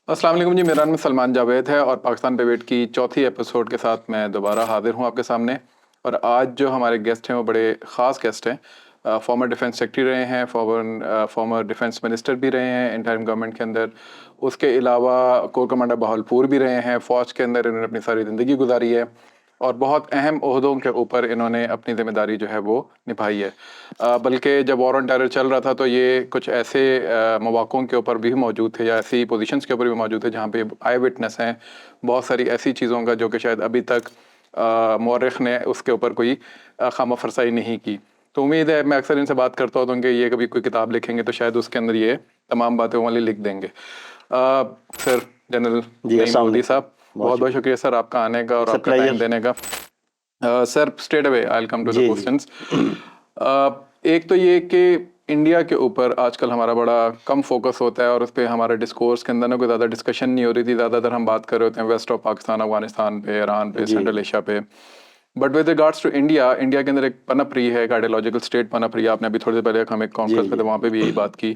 السلام علیکم جی، میرا نام سلمان جاوید ہے اور پاکستان پہ ویٹ کی چوتھی ایپیسوڈ کے ساتھ میں دوبارہ حاضر ہوں آپ کے سامنے. اور آج جو ہمارے گیسٹ ہیں وہ بڑے خاص گیسٹ ہیں. فارمر ڈیفنس سیکرٹری رہے ہیں، فارمر ڈیفنس منسٹر بھی رہے ہیں انٹرم گورنمنٹ کے اندر. اس کے علاوہ کور کمانڈر بہاولپور بھی رہے ہیں. فوج کے اندر انہوں نے اپنی ساری زندگی گزاری ہے اور بہت اہم عہدوں کے اوپر انہوں نے اپنی ذمہ داری جو ہے وہ نبھائی ہے. بلکہ جب وار آن ٹیرر چل رہا تھا تو یہ کچھ ایسے مواقعوں کے اوپر بھی موجود تھے یا ایسی پوزیشنز کے اوپر بھی موجود تھے جہاں پہ آئی وٹنس ہیں بہت ساری ایسی چیزوں کا جو کہ شاید ابھی تک مورخ نے اس کے اوپر کوئی خامہ فرسائی نہیں کی. تو امید ہے، میں اکثر ان سے بات کرتا ہوں کہ یہ کبھی کوئی کتاب لکھیں گے تو شاید اس کے اندر یہ تمام باتیں والی لکھ دیں گے. سر جنرل جی نعیم السلام مودی علیکم. صاحب، بہت بہت شکریہ سر آپ کا آنے کا اور آپ کا ٹائم دینے کا. Sir straightaway I will come to the G questions. ایک تو یہ کہ انڈیا کے اوپر آج کل ہمارا بڑا کم فوکس ہوتا ہے اور اس پہ ہمارے ڈسکورس کے اندر کوئی زیادہ ڈسکشن نہیں ہو رہی تھی. زیادہ تر ہم بات کر رہے ہوتے ہیں ویسٹ آف پاکستان، افغانستان پہ، ایران پہ، جی سینٹرل ایشیا پہ. But with regards to India کے اندر ایک پنپ رہی ہے، ایک آئیڈیالوجیکل اسٹیٹ پنپ رہی ہے. آپ نے ابھی تھوڑی دیر پہلے ہم ایک جی کانفرنس پہ جی تھے، وہاں پہ بھی یہی بات کی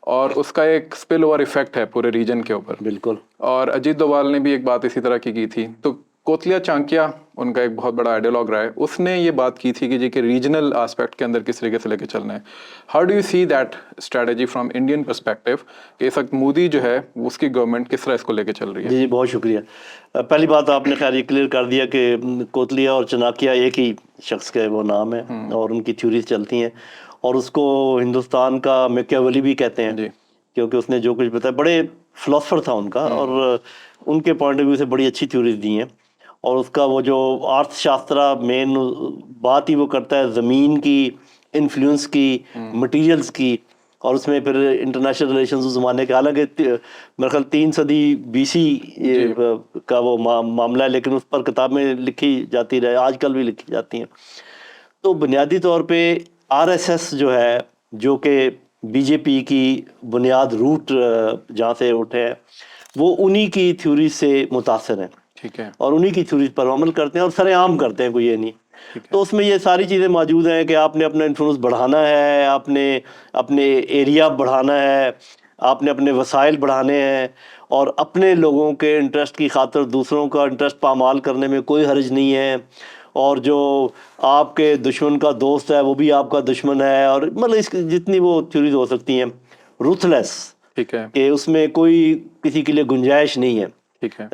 اور اس کا ایک اسپل اوور ایفیکٹ ہے پورے ریجن کے اوپر. بالکل. اور اجیت دووال نے بھی ایک بات اسی طرح کی تھی. تو کوتلیا چانکیہ ان کا ایک بہت بڑا آئیڈیالوگ رہا ہے، اس نے یہ بات کی تھی کہ جی کہ ریجنل آسپیکٹ کے اندر کس طریقے سے لے کے چلنا ہے. How do you see that strategy from Indian perspective کہ اس وقت مودی جو ہے اس کی گورنمنٹ کس طرح اس کو لے کے چل رہی ہے؟ جی بہت شکریہ. پہلی بات آپ نے خیر یہ کلیئر کر دیا کہ کوتلیا اور چناکیہ ایک ہی شخص کے وہ نام ہے اور ان کی تھیوریز چلتی ہیں اور اس کو ہندوستان کا میکیاولی بھی کہتے ہیں جی کیونکہ اس نے جو کچھ بتایا بڑے فلاسفر تھا ان کا اور ان کے پوائنٹ آف ویو سے بڑی اچھی تھیوریز دی ہیں. اور اس کا وہ جو آرتھ شاسترا مین بات ہی وہ کرتا ہے زمین کی انفلوئنس کی، مٹیریلز کی، اور اس میں پھر انٹرنیشنل ریلیشنز اس زمانے کے، حالانکہ میرے خیال 3 صدی BC جی کا وہ معاملہ ہے لیکن اس پر کتابیں لکھی جاتی رہے، آج کل بھی لکھی جاتی ہیں. تو بنیادی طور پہ RSS جو ہے، جو کہ BJP کی بنیاد روٹ جہاں سے اٹھے ہیں، وہ انہی کی تھیوری سے متاثر ہیں ٹھیک ہے اور انہی کی تھیوریز پر عمل کرتے ہیں اور سر عام کرتے ہیں، کوئی یہ نہیں. ٹھیک ہے تو اس میں یہ ساری چیزیں موجود ہیں کہ آپ نے اپنا انفلوئنس بڑھانا ہے، آپ نے اپنے ایریا بڑھانا ہے، آپ نے اپنے وسائل بڑھانے ہیں اور اپنے لوگوں کے انٹرسٹ کی خاطر دوسروں کا انٹرسٹ پامال کرنے میں کوئی حرج نہیں ہے. اور جو آپ کے دشمن کا دوست ہے وہ بھی آپ کا دشمن ہے، اور مطلب اس کی جتنی وہ تھیوریز ہو سکتی ہیں، روتھلیس، ٹھیک ہے کہ اس میں کوئی کسی کے لیے گنجائش نہیں ہے. ٹھیک ہے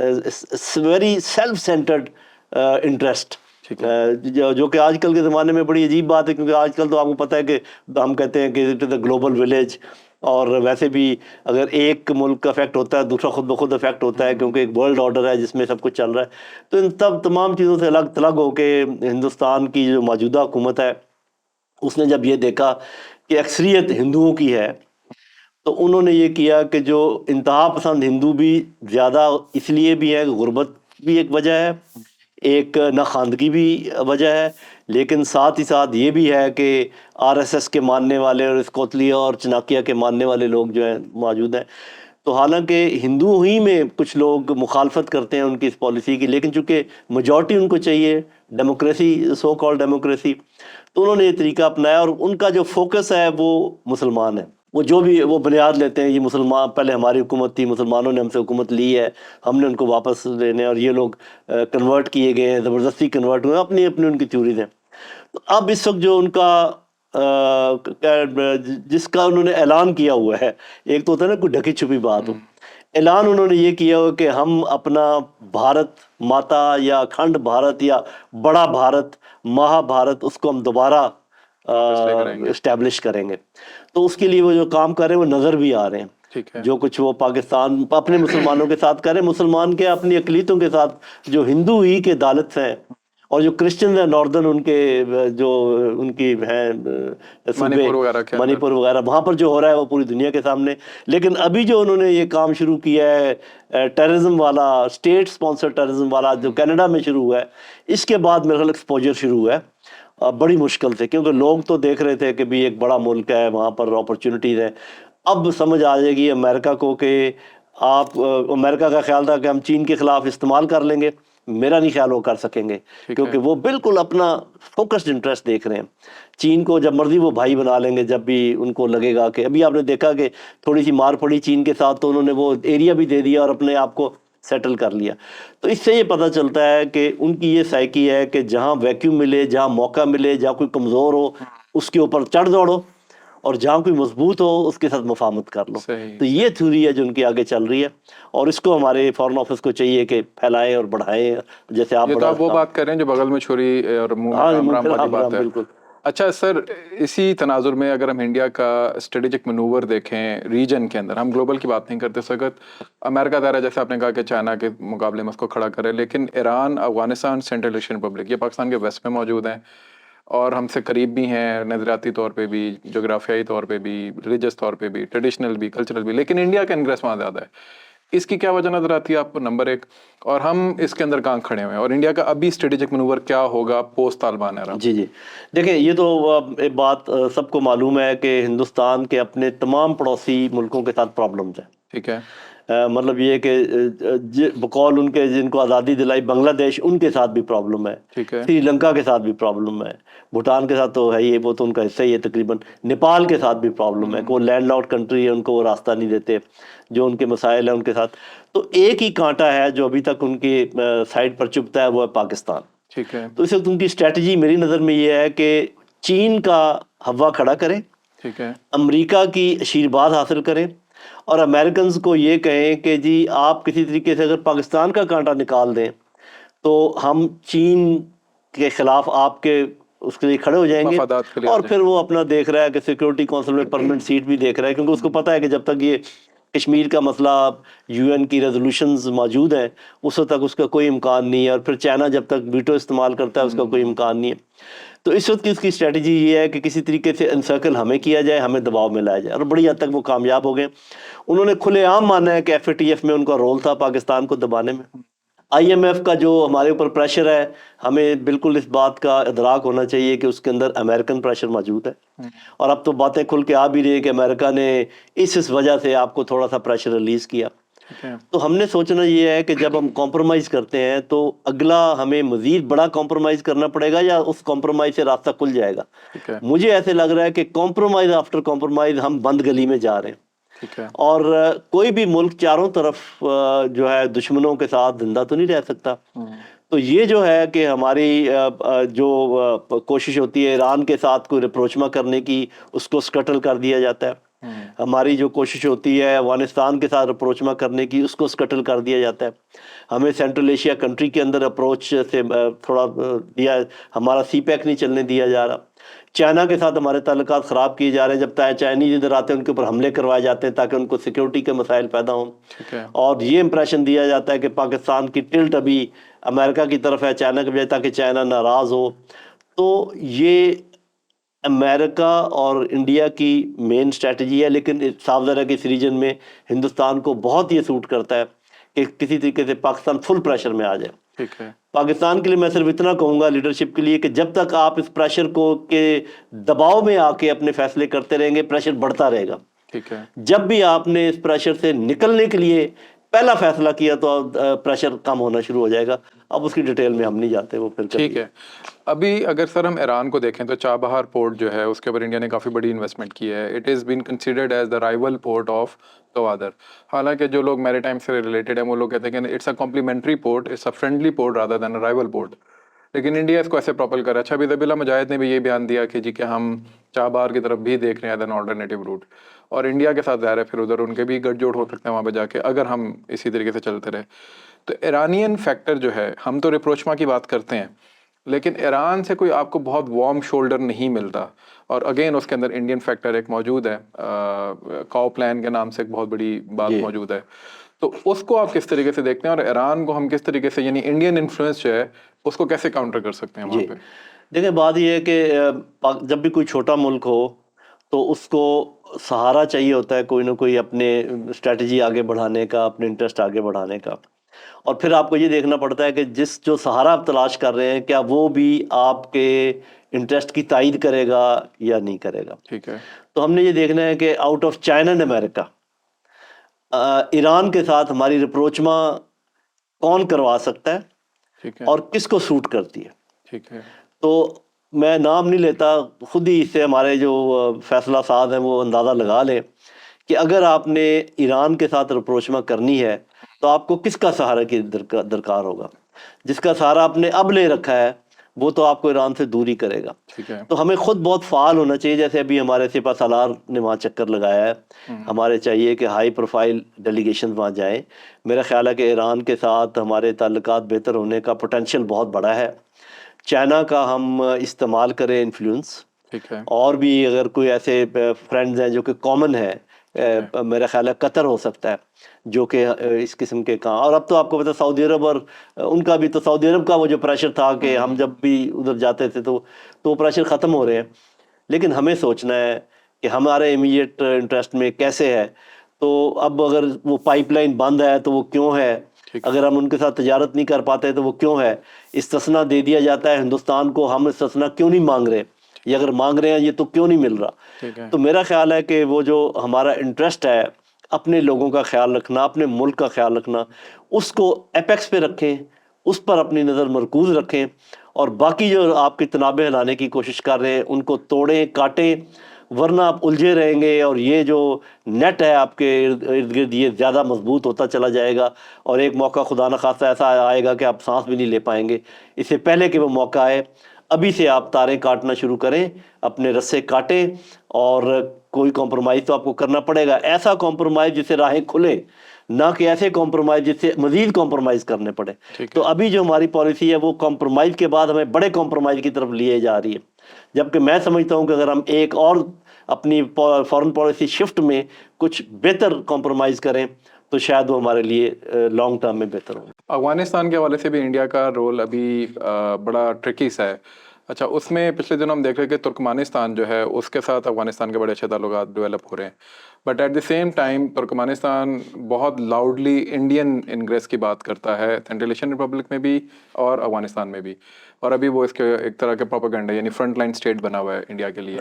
ویری سیلف سینٹرڈ انٹرسٹ، ٹھیک ہے جو کہ آج کل کے زمانے میں بڑی عجیب بات ہے کیونکہ آج کل تو آپ کو پتہ ہے کہ ہم کہتے ہیں کہ it is a global village, اور ویسے بھی اگر ایک ملک کا افیکٹ ہوتا ہے دوسرا خود بخود افیکٹ ہوتا ہے کیونکہ ایک ورلڈ آرڈر ہے جس میں سب کچھ چل رہا ہے. تو ان تمام چیزوں سے الگ تھلگ ہو کے ہندوستان کی جو موجودہ حکومت ہے اس نے جب یہ دیکھا کہ اکثریت ہندوؤں کی ہے تو انہوں نے یہ کیا کہ جو انتہا پسند ہندو بھی زیادہ اس لیے بھی ہے، غربت بھی ایک وجہ ہے، ایک ناخواندگی بھی وجہ ہے، لیکن ساتھ ہی ساتھ یہ بھی ہے کہ RSS کے ماننے والے اور کوتلیا اور چناکیہ کے ماننے والے لوگ جو ہیں موجود ہیں. تو حالانکہ ہندو ہی میں کچھ لوگ مخالفت کرتے ہیں ان کی اس پالیسی کی، لیکن چونکہ میجورٹی ان کو چاہیے ڈیموکریسی، سو کال ڈیموکریسی، تو انہوں نے یہ طریقہ اپنایا اور ان کا جو فوکس ہے وہ مسلمان ہے. وہ جو بھی وہ بنیاد لیتے ہیں، یہ مسلمان، پہلے ہماری حکومت تھی، مسلمانوں نے ہم سے حکومت لی ہے، ہم نے ان کو واپس لینے، اور یہ لوگ کنورٹ کیے گئے ہیں، زبردستی کنورٹ ہوئے، اپنی اپنی ان کی تھیوریز ہیں. تو اب اس وقت جو ان کا جس کا انہوں نے اعلان کیا ہوا ہے، ایک تو ہوتا ہے نا کوئی ڈھکی چھپی بات ہو، اعلان انہوں نے یہ کیا ہوا کہ ہم اپنا بھارت ماتا یا اکھنڈ بھارت یا بڑا بھارت، مہا بھارت، اس کو ہم دوبارہ واپس لے کر آئیں گے. اسٹیبلش کریں گے. تو اس کے لیے وہ جو کام کر رہے ہیں وہ نظر بھی آ رہے ہیں. ٹھیک ہے جو کچھ وہ پاکستان اپنے مسلمانوں کے ساتھ کر رہے ہیں، مسلمان کے اپنی اقلیتوں کے ساتھ، جو ہندو ہی کے دالت ہیں اور جو کرسچنز ہیں ناردرن، ان کے جو ان کی ہیں منی صوبے، پور وغیرہ کے منی اندر. پور وغیرہ، وہاں پر جو ہو رہا ہے وہ پوری دنیا کے سامنے. لیکن ابھی جو انہوں نے یہ کام شروع کیا ہے ٹیررزم والا، اسٹیٹ اسپانسر ٹیررزم والا، جو کینیڈا میں شروع ہوا ہے، اس کے بعد میرے خیال ایکسپوجر شروع ہوا ہے بڑی مشکل سے، کیونکہ لوگ تو دیکھ رہے تھے کہ بھی ایک بڑا ملک ہے، وہاں پر اپرچونیٹیز ہیں. اب سمجھ آ جائے گی امریکہ کو کہ آپ، امریکہ کا خیال تھا کہ ہم چین کے خلاف استعمال کر لیں گے، میرا نہیں خیال وہ کر سکیں گے، کیونکہ وہ بالکل اپنا فوکسڈ انٹرسٹ دیکھ رہے ہیں. چین کو جب مرضی وہ بھائی بنا لیں گے، جب بھی ان کو لگے گا کہ ابھی آپ نے دیکھا کہ تھوڑی سی مار پڑی چین کے ساتھ تو انہوں نے وہ ایریا بھی دے دیا اور اپنے آپ کو سیٹل کر لیا. تو اس سے یہ پتہ چلتا ہے کہ ان کی یہ سائیکی ہے کہ جہاں ویکیوم ملے، جہاں موقع ملے، جہاں کوئی کمزور ہو اس کے اوپر چڑھ دوڑو، اور جہاں کوئی مضبوط ہو اس کے ساتھ مفاہمت کر لو. صحیح. تو یہ تھیوری ہے جو ان کی آگے چل رہی ہے، اور اس کو ہمارے فارن آفس کو چاہیے کہ پھیلائیں اور بڑھائیں، جیسے آپ یہ تو آپ وہ بات کر رہے ہیں جو بغل میں چھری اور منہ میں ہاں رام رام والی بات ہے. بالکل. اچھا سر، اسی تناظر میں اگر ہم انڈیا کا اسٹریٹجک منوور دیکھیں ریجن کے اندر، ہم گلوبل کی بات نہیں کرتے اس وقت، امریکہ دارہ جیسے آپ نے کہا کہ چائنا کے مقابلے میں اس کو کھڑا کرے، لیکن Iran, Afghanistan, central Asian republic یہ پاکستان کے ویسٹ میں موجود ہیں اور ہم سے قریب بھی ہیں نظریاتی طور پہ بھی، جغرافیائی طور پہ بھی، ریلیجس طور پہ بھی، ٹریڈیشنل بھی، کلچرل بھی، لیکن انڈیا کا انگریس وہاں زیادہ ہے. اس کی کیا وجہ نظر آتی ہے آپ کو، نمبر ایک؟ اور ہم اس کے اندر کہاں کھڑے ہوئے ہیں، اور انڈیا کا ابھی اسٹریٹجک منور کیا ہوگا پوسٹ طالبان ایرا؟ جی دیکھیں، یہ تو ایک بات سب کو معلوم ہے کہ ہندوستان کے اپنے تمام پڑوسی ملکوں کے ساتھ پرابلمز ہیں. ٹھیک ہے. مطلب یہ کہ بقول ان کے جن کو آزادی دلائی بنگلہ دیش، ان کے ساتھ بھی پرابلم ہے، ٹھیک ہے. سری لنکا کے ساتھ بھی پرابلم ہے، بھوٹان کے ساتھ تو ہے ہی، وہ تو ان کا حصہ ہی ہے تقریباً، نیپال کے ساتھ بھی پرابلم ہے کہ وہ لینڈ لاکڈ کنٹری ہے، ان کو وہ راستہ نہیں دیتے، جو ان کے مسائل ہیں ان کے ساتھ. تو ایک ہی کانٹا ہے جو ابھی تک ان کی سائڈ پر چبھتا ہے، وہ ہے پاکستان. ٹھیک ہے. تو اس وقت ان کی اسٹریٹجی میری نظر میں یہ ہے کہ چین کا ہوا کھڑا کریں، ٹھیک ہے. امریکہ کی آشیرواد حاصل کریں، اور امریکنز کو یہ کہیں کہ جی آپ کسی طریقے سے اگر پاکستان کا کانٹا نکال دیں تو ہم چین کے خلاف آپ کے اس کے لیے کھڑے ہو جائیں گے. مفادات کے لیے آ اور جائیں. پھر وہ اپنا دیکھ رہا ہے کہ سیکورٹی کونسل میں پرمنٹ سیٹ بھی دیکھ رہا ہے، کیونکہ اس کو پتہ ہے کہ جب تک یہ کشمیر کا مسئلہ یو این کی ریزولوشنز موجود ہیں اس وقت تک اس کا کوئی امکان نہیں ہے، اور پھر چائنا جب تک ویٹو استعمال کرتا ہے اس کا کوئی امکان نہیں ہے. تو اس وقت کی اس کی اسٹریٹجی یہ ہے کہ کسی طریقے سے انسرکل ہمیں کیا جائے، ہمیں دباؤ میں لایا جائے، اور بڑی حد تک وہ کامیاب ہو گئے. انہوں نے کھلے عام مانا ہے کہ ایف اے ٹی ایف میں ان کا رول تھا پاکستان کو دبانے میں. آئی ایم ایف کا جو ہمارے اوپر پریشر ہے، ہمیں بالکل اس بات کا ادراک ہونا چاہیے کہ اس کے اندر امریکن پریشر موجود ہے، اور اب تو باتیں کھل کے آ بھی رہی ہے کہ امریکہ نے اس وجہ سے آپ کو تھوڑا سا پریشر ریلیز کیا. تو ہم نے سوچنا یہ ہے کہ جب ہم کمپرومائز کرتے ہیں تو اگلا ہمیں مزید بڑا کمپرومائز کرنا پڑے گا یا اس کمپرومائز سے راستہ کھل جائے گا. مجھے ایسے لگ رہا ہے کہ کمپرومائز آفٹر کمپرومائز ہم بند گلی میں جا رہے ہیں، اور کوئی بھی ملک چاروں طرف جو ہے دشمنوں کے ساتھ زندہ تو نہیں رہ سکتا. تو یہ جو ہے کہ ہماری جو کوشش ہوتی ہے ایران کے ساتھ کوئی ریپروچمہ کرنے کی، اس کو سکٹل کر دیا جاتا ہے. ہماری جو کوشش ہوتی ہے افغانستان کے ساتھ اپروچمہ کرنے کی، اس کو سکٹل کر دیا جاتا ہے. ہمیں سینٹرل ایشیا کنٹری کے اندر اپروچ سے تھوڑا دیا، ہمارا سی پیک نہیں چلنے دیا جا رہا. چائنا کے ساتھ ہمارے تعلقات خراب کیے جا رہے ہیں، جب چائنیز ادھر آتے ہیں ان کے اوپر حملے کروائے جاتے ہیں تاکہ ان کو سیکیورٹی کے مسائل پیدا ہوں. اور یہ امپریشن دیا جاتا ہے کہ پاکستان کی ٹلٹ ابھی امریکہ کی طرف ہے، چائنا کے بجائے، تاکہ چائنا ناراض ہو. تو یہ امریکہ اور انڈیا کی مین اسٹریٹجی ہے، لیکن صاف ظاہر ہے کہ اس ریجن میں ہندوستان کو بہت یہ سوٹ کرتا ہے کہ کسی طریقے سے پاکستان فل پریشر میں آ جائے. ٹھیک ہے. پاکستان کے لیے میں صرف اتنا کہوں گا لیڈرشپ کے لیے کہ جب تک آپ اس پریشر کو کے دباؤ میں آ کے اپنے فیصلے کرتے رہیں گے، پریشر بڑھتا رہے گا. ٹھیک ہے. جب بھی آپ نے اس پریشر سے نکلنے کے لیے پہلا فیصلہ کیا تو پریشر کم ہونا شروع ہو جائے گا. اب اس کی ڈیٹیل میں ہم نہیں جاتے، وہ پھر ٹھیک ہے. ابھی اگر سر ہم ایران کو دیکھیں تو چابہار پورٹ جو ہے اس کے اوپر انڈیا نے کافی بڑی انویسٹمنٹ کی ہے. It is been considered as the rival port of Gwadar. حالانکہ جو لوگ میری ٹائم سے ریلیٹڈ ہیں وہ لوگ کہتے ہیں کہ it's a complementary port, it's a friendly port rather than a rival port. لیکن انڈیا اس کو ایسے پروپل کر رہا ہے. اچھا، ابھی ذبیح اللہ مجاہد نے بھی یہ بیان دیا کہ جی کہ ہم چابہار کی طرف بھی دیکھ رہے ہیں ایز این آلٹرنیٹیو روٹ، اور انڈیا کے ساتھ ظاہر ہے پھر ادھر ان کے بھی گٹھ جوڑ ہو سکتے ہیں وہاں پہ جا کے اگر ہم اسی طریقے سے چلتے رہے. تو ایرانین فیکٹر جو ہے، ہم تو ریپروچما کی بات کرتے ہیں لیکن ایران سے کوئی آپ کو بہت وارم شولڈر نہیں ملتا. اور اگین اس کے اندر انڈین فیکٹر ایک موجود ہے، کاؤ پلان کے نام سے ایک بہت بڑی بات موجود ہے. تو اس کو آپ کس طریقے سے دیکھتے ہیں، اور ایران کو ہم کس طریقے سے، یعنی انڈین انفلوئنس جو ہے اس کو کیسے کاؤنٹر کر سکتے ہیں وہاں پہ؟ دیکھیں، بات یہ ہے کہ جب بھی کوئی چھوٹا ملک ہو تو اس کو سہارا چاہیے ہوتا ہے کوئی نہ کوئی اپنے اسٹریٹجی آگے بڑھانے کا، اپنے انٹرسٹ آگے بڑھانے کا. اور پھر آپ کو یہ دیکھنا پڑتا ہے کہ جو سہارا آپ تلاش کر رہے ہیں کیا وہ بھی آپ کے انٹرسٹ کی تائید کرے گا یا نہیں کرے گا. ٹھیک ہے. تو ہم نے یہ دیکھنا ہے کہ آؤٹ آف چائنا اینڈ امریکہ ایران کے ساتھ ہماری ریپروچما کون کروا سکتا ہے. ٹھیک ہے اور کس کو سوٹ کرتی ہے. ٹھیک ہے تو میں نام نہیں لیتا، خود ہی اس سے ہمارے جو فیصلہ ساز ہیں وہ اندازہ لگا لیں کہ اگر آپ نے ایران کے ساتھ رپروچمہ کرنی ہے تو آپ کو کس کا سہارا کی درکار ہوگا. جس کا سہارا آپ نے اب لے رکھا ہے وہ تو آپ کو ایران سے دور ہی کرے گا. ٹھیک ہے تو ہمیں خود بہت فعال ہونا چاہیے. جیسے ابھی ہمارے سپہ سالار نے وہاں چکر لگایا ہے، ہمارے چاہیے کہ ہائی پروفائل ڈیلیگیشن وہاں جائیں. میرا خیال ہے کہ ایران کے ساتھ ہمارے تعلقات بہتر ہونے کا پوٹینشیل بہت بڑا ہے. چائنا کا ہم استعمال کریں انفلوئنس، ٹھیک ہے اور بھی اگر کوئی ایسے فرینڈز ہیں جو کہ کامن ہے، میرا خیال ہے قطر ہو سکتا ہے جو کہ اس قسم کے کام. اور اب تو آپ کو پتا سعودی عرب، اور ان کا بھی تو سعودی عرب کا وہ جو پریشر تھا کہ ہم جب بھی ادھر جاتے تھے تو وہ پریشر ختم ہو رہے ہیں. لیکن ہمیں سوچنا ہے کہ ہمارے امیڈیٹ انٹرسٹ میں کیسے ہے. تو اب اگر وہ پائپ لائن بند ہے تو وہ کیوں ہے، ٹھیک اگر ہم ان کے ساتھ تجارت نہیں کر پاتے تو وہ کیوں ہے. استثنا دے دیا جاتا ہے ہندوستان کو، ہم استثنا کیوں نہیں مانگ رہے، یا اگر مانگ رہے ہیں یہ تو کیوں نہیں مل رہا. ٹھیک ہے تو میرا خیال ہے کہ وہ جو ہمارا انٹرسٹ ہے اپنے لوگوں کا خیال رکھنا، اپنے ملک کا خیال رکھنا، اس کو ایپیکس پہ رکھیں، اس پر اپنی نظر مرکوز رکھیں. اور باقی جو آپ کی تنابیں ہلانے کی کوشش کر رہے ہیں ان کو توڑیں کاٹیں، ورنہ آپ الجھے رہیں گے اور یہ جو نیٹ ہے آپ کے ارد گرد یہ زیادہ مضبوط ہوتا چلا جائے گا. اور ایک موقع خدا نخواستہ ایسا آئے گا کہ آپ سانس بھی نہیں لے پائیں گے. اس سے پہلے کہ وہ موقع آئے ابھی سے آپ تاریں کاٹنا شروع کریں، اپنے رسے کاٹیں. اور کوئی کمپرومائز تو آپ کو کرنا پڑے گا، ایسا کمپرومائز جس سے راہیں کھلیں، نہ کہ ایسے کمپرومائز جس سے مزید کمپرومائز کرنے پڑے. ٹھیک تو ہے ابھی جو ہماری پالیسی ہے وہ کمپرومائز کے بعد ہمیں بڑے کمپرومائز کی طرف لیے جا رہی ہے. جبکہ میں سمجھتا ہوں کہ اگر ہم ایک اور اپنی فارن پالیسی شفٹ میں کچھ بہتر کمپرومائز کریں تو شاید وہ ہمارے لیے لانگ ٹرم میں بہتر ہو. افغانستان کے حوالے سے بھی انڈیا کا رول ابھی بڑا ٹرکی سا ہے. اچھا، اس میں پچھلے دنوں ہم دیکھ رہے کہ ترکمانستان جو ہے اس کے ساتھ افغانستان کے بڑے اچھے تعلقات ڈیولپ ہو رہے ہیں. But at the same time Turkmenistan بہت لاؤڈلی انڈین انگریس کی بات کرتا ہے، سینٹرل ایشین ریپبلک میں بھی اور افغانستان میں بھی. اور ابھی وہ اس کے ایک طرح کے پروپیگنڈا یعنی فرنٹ لائن اسٹیٹ بنا ہوا ہے انڈیا کے لیے.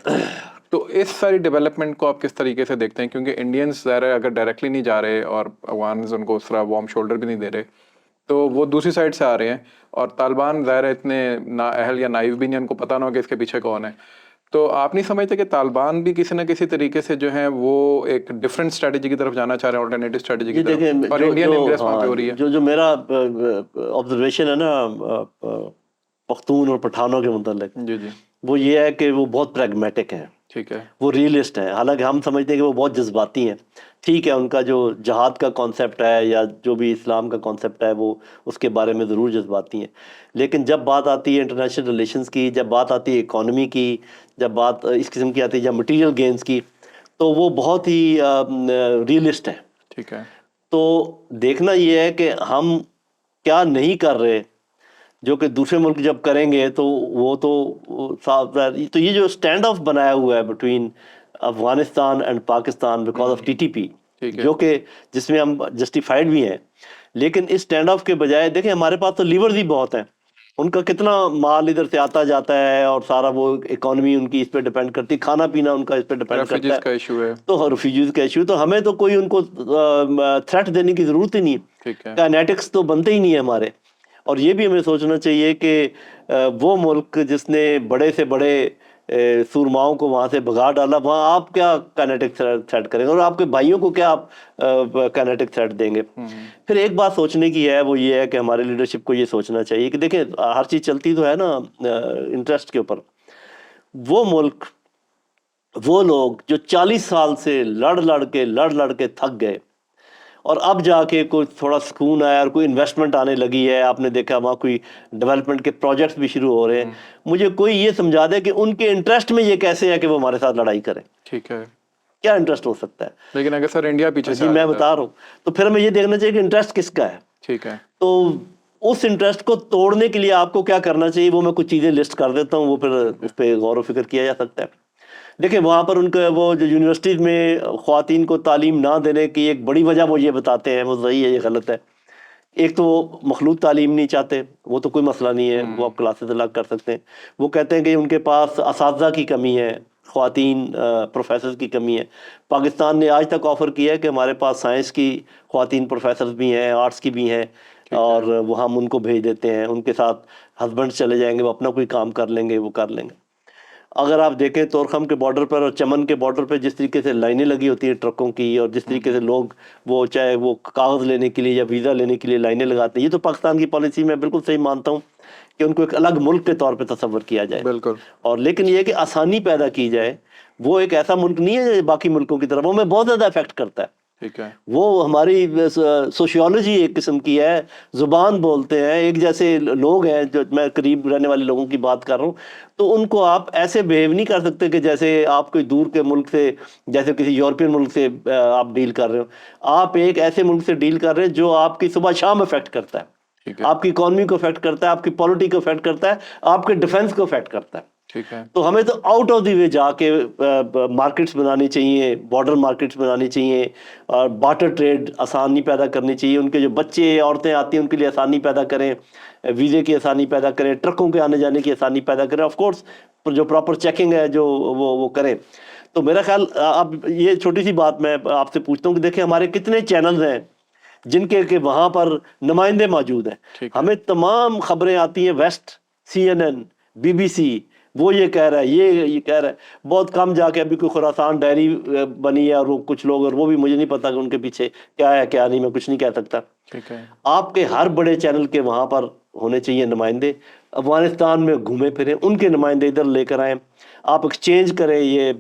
تو اس ساری ڈیولپمنٹ کو آپ کس طریقے سے دیکھتے ہیں؟ کیونکہ انڈینس ظاہر ہے اگر ڈائریکٹلی نہیں جا رہے اور افغانز ان کو اس طرح وارم شولڈر بھی نہیں دے رہے تو وہ دوسری سائڈ سے آ رہے ہیں. اور طالبان ظاہر ہے اتنے نااہل یا نائب بھی نہیں، ان کو پتہ نہ ہو کہ اس کے پیچھے کون ہے. تو آپ نہیں سمجھتے کہ طالبان بھی کسی نہ کسی طریقے سے جو ہیں وہ ایک ڈفرینٹ اسٹریٹجی کی طرف جانا چاہ رہے ہیں، آلٹرنیٹو اسٹریٹجی کی جی دیکھیں، طرف، اور جو انڈین جو انگریس وہاں پہ ہاں ہو رہی ہے؟ جو میرا آبزرویشن ہے نا پختون اور پٹھانوں کے متعلق، جی جی وہ یہ ہے کہ وہ بہت پریگمیٹک ہیں، ٹھیک ہے وہ ریئلسٹ ہیں. حالانکہ ہم سمجھتے ہیں کہ وہ بہت جذباتی ہیں. ٹھیک ہے، ان کا جو جہاد کا کانسیپٹ ہے یا جو بھی اسلام کا کانسیپٹ ہے وہ اس کے بارے میں ضرور جذباتی ہیں. لیکن جب بات آتی ہے انٹرنیشنل ریلیشنز کی، جب بات آتی ہے اکانومی کی، جب بات اس قسم کی آتی ہے جب مٹیریل گینز کی، تو وہ بہت ہی ریئلسٹ ہیں. ٹھیک ہے تو دیکھنا یہ ہے کہ ہم کیا نہیں کر رہے جو کہ دوسرے ملک جب کریں گے تو وہ تو تو یہ جو اسٹینڈ آف بنایا ہوا ہے between Afghanistan and Pakistan because of T T P, ٹھیک ہے جو کہ جس میں ہم جسٹیفائڈ بھی ہیں، لیکن اس اسٹینڈ آف کے بجائے دیکھیں ہمارے پاس تو لیورز ہی بہت ہیں. ان کا کتنا مال ادھر سے آتا جاتا ہے اور سارا وہ اکانومی ان کی اس پہ ڈیپینڈ کرتی ہے، کھانا پینا ان کا اس پہ ڈیپینڈ کرتا ریفیوجیز ہے. کا ایشو ہے. تو ریفیوجیز کا ایشو، تو ہمیں تو کوئی ان کو تھریٹ دینے کی ضرورت ہی نہیں. ٹھیک ہے کائنیٹکس تو بنتے ہی نہیں ہیں ہمارے. اور یہ بھی ہمیں سوچنا چاہیے کہ وہ ملک جس نے بڑے سے بڑے سورماؤں کو وہاں سے بھگا ڈالا، وہاں آپ کیا کائنیٹک تھریٹ کریں گے اور آپ کے بھائیوں کو کیا آپ کائنیٹک تھریٹ دیں گے. پھر ایک بات سوچنے کی ہے، وہ یہ ہے کہ ہمارے لیڈرشپ کو یہ سوچنا چاہیے کہ دیکھیں ہر چیز چلتی تو ہے نا انٹرسٹ کے اوپر. وہ ملک، وہ لوگ جو 40 سال سے لڑ لڑ کے تھک گئے اور اب جا کے کوئی تھوڑا سکون آیا اور کوئی انویسٹمنٹ آنے لگی ہے، آپ نے دیکھا وہاں کوئی ڈیولپمنٹ کے پروجیکٹس بھی شروع ہو رہے ہیں، مجھے کوئی یہ سمجھا دے کہ ان کے انٹرسٹ میں یہ کیسے ہے کہ وہ ہمارے ساتھ لڑائی کریں. ٹھیک ہے. کیا انٹرسٹ ہو سکتا ہے؟ لیکن اگر سر انڈیا پیچھے سے جی آ میں جاتا ہے بتا رہا ہوں، تو پھر ہمیں یہ دیکھنا چاہیے کہ انٹرسٹ کس کا ہے. ٹھیک ہے تو اس انٹرسٹ کو توڑنے کے لیے آپ کو کیا کرنا چاہیے، وہ میں کچھ چیزیں لسٹ کر دیتا ہوں، وہ پھر اس پہ غور و فکر کیا جا سکتا ہے. دیکھیں وہاں پر ان کا وہ جو یونیورسٹیز میں خواتین کو تعلیم نہ دینے کی ایک بڑی وجہ وہ یہ بتاتے ہیں، وہ صحیح ہے یہ غلط ہے. ایک تو وہ مخلوط تعلیم نہیں چاہتے، وہ تو کوئی مسئلہ نہیں ہے، وہ آپ کلاسز الگ کر سکتے ہیں. وہ کہتے ہیں کہ ان کے پاس اساتذہ کی کمی ہے، خواتین پروفیسرز کی کمی ہے. پاکستان نے آج تک آفر کیا ہے کہ ہمارے پاس سائنس کی خواتین پروفیسرز بھی ہیں, آرٹس کی بھی ہیں, اور وہ ہم ان کو بھیج دیتے ہیں, ان کے ساتھ ہسبینڈ چلے جائیں گے, وہ اپنا کوئی کام کر لیں گے, وہ کر لیں گے. اگر آپ دیکھیں طورخم کے بارڈر پر اور چمن کے بارڈر پہ جس طریقے سے لائنیں لگی ہوتی ہیں ٹرکوں کی, اور جس طریقے سے لوگ وہ چاہے وہ کاغذ لینے کے لیے یا ویزا لینے کے لیے لائنیں لگاتے ہیں, یہ تو پاکستان کی پالیسی میں بالکل صحیح مانتا ہوں کہ ان کو ایک الگ ملک کے طور پہ تصور کیا جائے. بالکل. اور لیکن یہ کہ آسانی پیدا کی جائے, وہ ایک ایسا ملک نہیں ہے باقی ملکوں کی طرح, وہ ہمیں بہت زیادہ افیکٹ کرتا ہے. ٹھیک ہے. وہ ہماری سوشیولوجی ایک قسم کی ہے, زبان بولتے ہیں, ایک جیسے لوگ ہیں, جو میں قریب رہنے والے لوگوں کی بات کر رہا ہوں, تو ان کو آپ ایسے بیہیو نہیں کر سکتے کہ جیسے آپ کوئی دور کے ملک سے, جیسے کسی یورپین ملک سے آپ ڈیل کر رہے ہو. آپ ایک ایسے ملک سے ڈیل کر رہے ہیں جو آپ کی صبح شام افیکٹ کرتا ہے, ٹھیک ہے. آپ کی اکانومی کو افیکٹ کرتا ہے, آپ کی پالیٹی کو افیکٹ کرتا ہے, آپ کے ڈیفنس کو افیکٹ کرتا ہے. ٹھیک ہے. تو ہمیں تو آؤٹ آف دی وے جا کے مارکیٹس بنانی چاہیے, بارڈر مارکیٹس بنانی چاہیے, اور بارٹر ٹریڈ آسانی پیدا کرنی چاہیے. ان کے جو بچے عورتیں آتی ہیں ان کے لیے آسانی پیدا کریں, ویزے کی آسانی پیدا کریں, ٹرکوں کے آنے جانے کی آسانی پیدا کریں, آف کورس جو پراپر چیکنگ ہے جو وہ کریں. تو میرا خیال, اب یہ چھوٹی سی بات میں آپ سے پوچھتا ہوں کہ دیکھیں ہمارے کتنے چینلز ہیں جن کے کہ وہاں پر نمائندے موجود ہیں. ٹھیک ہے. ہمیں تمام خبریں آتی ہیں ویسٹ, CNN, BBC, وہ یہ کہہ رہا ہے, یہ کہہ رہا ہے. بہت کم جا کے ابھی کوئی خراسان ڈائری بنی ہے, اور وہ کچھ لوگ, اور وہ بھی مجھے نہیں پتا کہ ان کے پیچھے کیا ہے کیا نہیں, میں کچھ نہیں کہہ سکتا. ٹھیک ہے. آپ کے ہر بڑے چینل کے وہاں پر ہونے چاہیے نمائندے. افغانستان میں گھومے پھریں, ان کے نمائندے ادھر لے کر آئیں, آپ ایکسچینج کریں. یہ